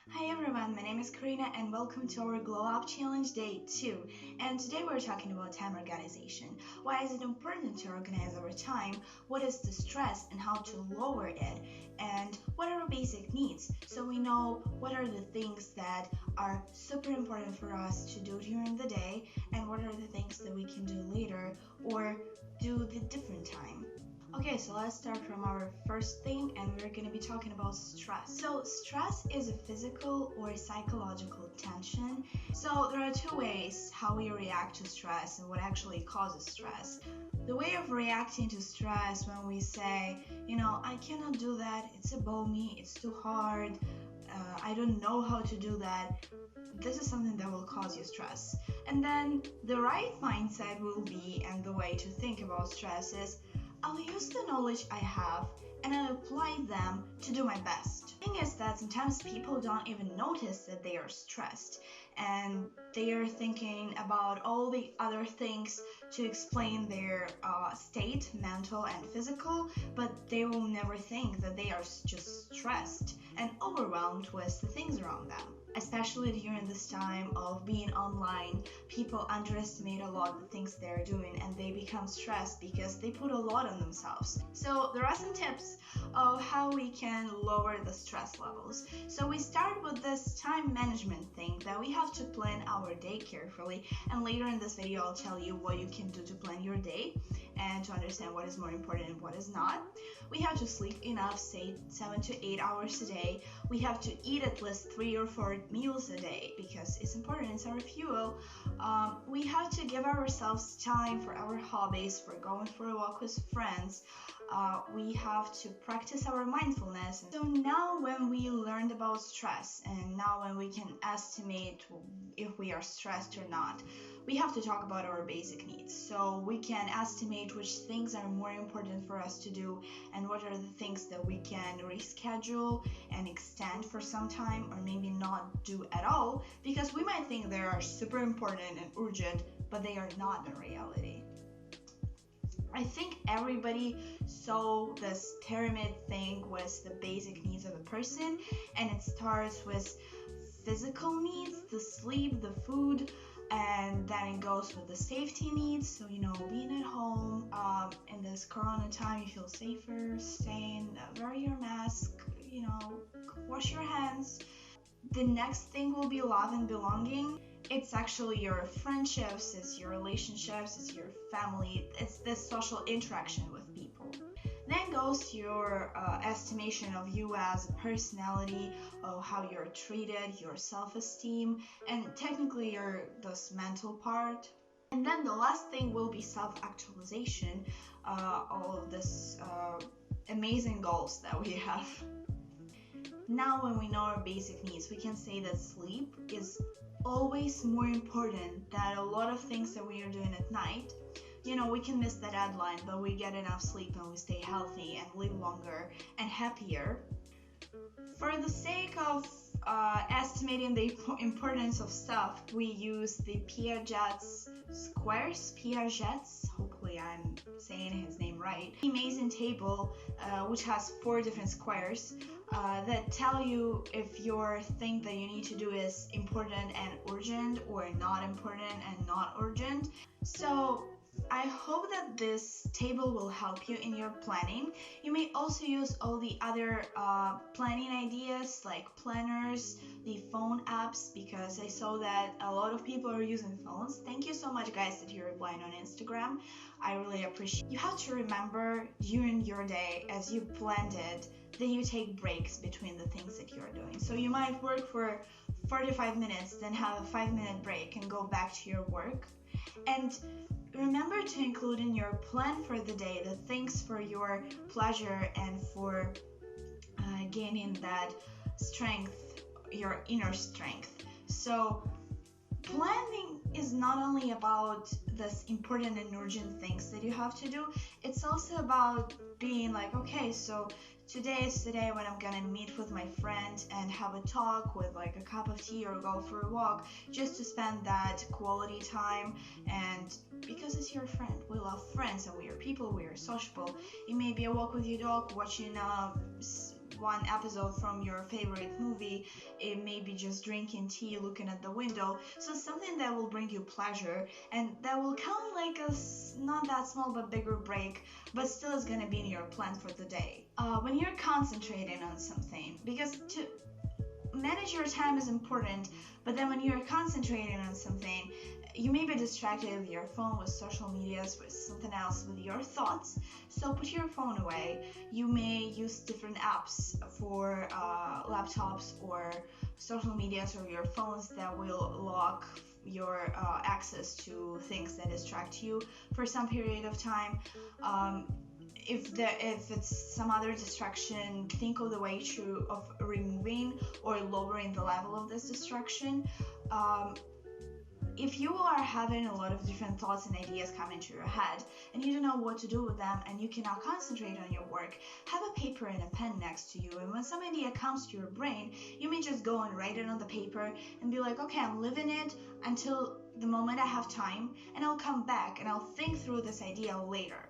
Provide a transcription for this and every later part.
Hi everyone, my name is Karina and welcome to our Glow Up Challenge Day 2. And today we're talking about time organization. Why is it important to organize our time? What is the stress and how to lower it? And what are our basic needs? So we know what are the things that are super important for us to do during the day and what are the things that we can do later or do the different time. Okay, so let's start from our first thing, and we're going to be talking about stress. So, stress is a physical or psychological tension. So, there are two ways how we react to stress and what actually causes stress. The way of reacting to stress when we say, I cannot do that, it's above me, it's too hard, I don't know how to do that. This is something that will cause you stress. And then the right mindset will be, and the way to think about stress is, I'll use the knowledge I have and I'll apply them to do my best. The thing is that sometimes people don't even notice that they are stressed and they are thinking about all the other things to explain their state, mental and physical, but they will never think that they are just stressed and overwhelmed with the things around them. Especially during this time of being online, people underestimate a lot the things they're doing and they become stressed because they put a lot on themselves. So there are some tips of how we can lower the stress levels. So we start with this time management thing that we have to plan our day carefully, and later in this video I'll tell you what you can do to plan your day and to understand what is more important and what is not. We have to sleep enough, say 7 to 8 hours a day. We have to eat at least 3 or 4 meals a day because it's important, it's our fuel. We have to give ourselves time for our hobbies, for going for a walk with friends. We have to practice our mindfulness. So now when we learned about stress and now when we can estimate if we are stressed or not, we have to talk about our basic needs. So we can estimate which things are more important for us to do and what are the things that we can reschedule and extend for some time or maybe not do at all, because we might think they are super important and urgent, but they are not in reality. I think everybody saw this pyramid thing with the basic needs of a person, and it starts with physical needs, the sleep, the food, and then it goes with the safety needs. So being at home in this corona time, you feel safer, staying, wear your mask, wash your hands. The next thing will be love and belonging. It's actually your friendships, it's your relationships, it's your family, it's this social interaction with people. Then goes your estimation of you as a personality, of how you're treated, your self-esteem, and technically this mental part. And then the last thing will be self-actualization, all of this amazing goals that we have. Now when we know our basic needs, we can say that sleep is always more important than a lot of things that we are doing at night. We can miss the deadline, but we get enough sleep and we stay healthy and live longer and happier. For the sake of estimating the importance of stuff, we use the Piaget's squares, hopefully I'm saying his name right. Amazing table which has 4 different squares that tell you if your thing that you need to do is important and urgent or not important and not urgent. So I hope that this table will help you in your planning. You may also use all the other planning ideas like planners, the phone apps, because I saw that a lot of people are using phones. Thank you so much guys that you're replying on Instagram. I really appreciate it. You have to remember during your day as you planned it that you take breaks between the things that you're doing. So you might work for 45 minutes, then have a 5-minute break and go back to your work. And remember to include in your plan for the day the things for your pleasure and for gaining that strength, your inner strength. So planning is not only about this important and urgent things that you have to do, it's also about being like, okay, so today is the day when I'm gonna meet with my friend and have a talk with like a cup of tea or go for a walk, just to spend that quality time. And because it's your friend, we love friends and we are people, we are sociable. It may be a walk with your dog, watching one episode from your favorite movie. It may be just drinking tea, looking at the window. So something that will bring you pleasure and that will count like a not that small but bigger break, but still is gonna be in your plan for the day. When you're concentrating on something, because to manage your time is important, but then when you're concentrating on something, you may be distracted with your phone, with social medias, with something else, with your thoughts. So put your phone away. You may use different apps for laptops or social medias or your phones that will lock your access to things that distract you for some period of time. If it's some other distraction, think of the way of removing or lowering the level of this distraction. If you are having a lot of different thoughts and ideas come into your head and you don't know what to do with them and you cannot concentrate on your work, have a paper and a pen next to you, and when some idea comes to your brain, you may just go and write it on the paper and be like, okay, I'm living it until the moment I have time, and I'll come back and I'll think through this idea later.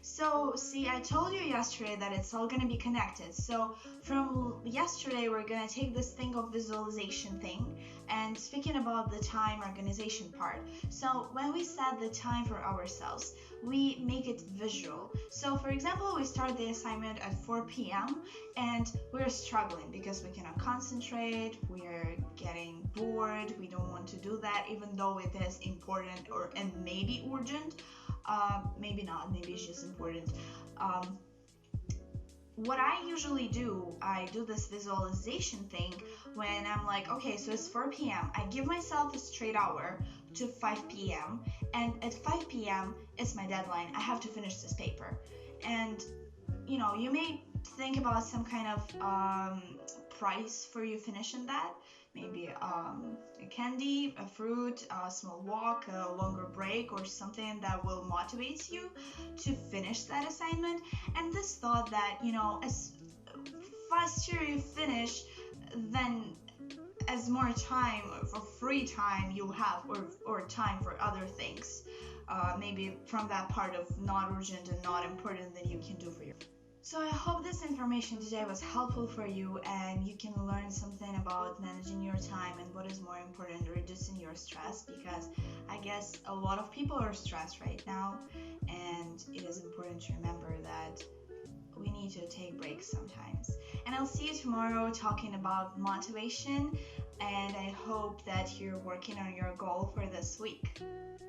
So, see, I told you yesterday that it's all going to be connected. So, from yesterday, we're going to take this thing of visualization thing and speaking about the time organization part. So, when we set the time for ourselves, we make it visual. So, for example, we start the assignment at 4 p.m. and we're struggling because we cannot concentrate, we're getting bored, we don't want to do that, even though it is important and maybe urgent. Maybe not, maybe it's just important. What I usually do, I do this visualization thing when I'm like, okay, so it's 4 p.m. I give myself a straight hour to 5 p.m. and at 5 p.m. it's my deadline. I have to finish this paper. And, you may think about some kind of price for you finishing that. Maybe a candy, a fruit, a small walk, a longer break, or something that will motivate you to finish that assignment. And this thought that, as faster you finish, then as more time for free time you'll have, or time for other things, maybe from that part of not urgent and not important that you can do for you. So I hope this information today was helpful for you and you can learn something about managing your time and what is more important, reducing your stress, because I guess a lot of people are stressed right now, and it is important to remember that we need to take breaks sometimes. And I'll see you tomorrow talking about motivation, and I hope that you're working on your goal for this week.